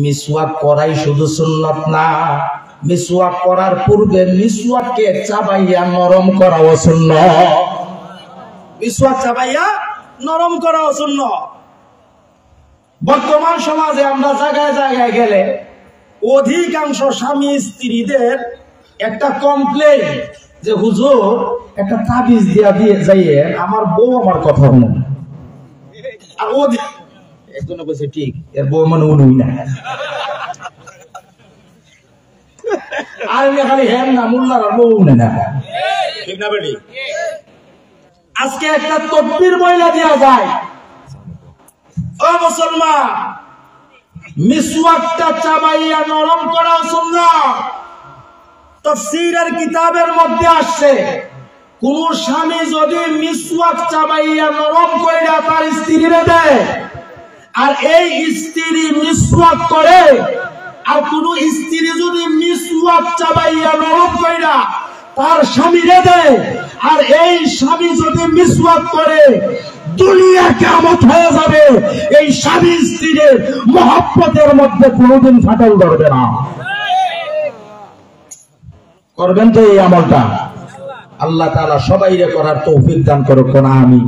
মিসওয়াক করাই শুধু সুন্নাত না, মিসওয়াক করার পূর্বে মিসওয়াককে চাবাইয়া নরম করাও সুন্নাত। মিসওয়াক চাবাইয়া নরম করাও সুন্নাত। বর্তমান সমাজে আমরা জায়গায় জায়গায় গেলে অধিকাংশ স্বামী স্ত্রীদের একটা কমপ্লেন যে হুজুর একটা তাবিজ দিয়ে যাইয়ে আমার বউ আমার কথা শুনে। আর একজন বলছে ঠিক, এর বউ মানে উনুই না। আর খালি হেন না মোল্লার বউ উনে না, ঠিক না বেটি? আজকে একটা তকবীর মহিলা দেওয়া যায়। ও মুসলমান, মিসওয়াকটা চাবাইয়া নরম করা সুন্নাত। তাফসীরের কিতাবের মধ্যে আসছে, কোন স্বামী যদি মিসওয়াক চাবাইয়া নরম কইরা তার স্ত্রীরে দেয়, আর এই স্ত্রী মিসওয়াক করে, আর কোন স্ত্রী যদি মিসওয়াক চাবাইয়া নরম কইরা তার স্বামীরে দেয়, আর এই স্বামী যদি মিসওয়াক করে, দুনিয়া কিয়ামত হয়ে যাবে। এই স্বামী স্ত্রীর মহব্বতের মধ্যে কোনোদিন ফাটল ধরবে না। করবেন তো এই আমলটা? আল্লাহ তাআলা সবাইরে করার তৌফিক দান করুক। আমিন।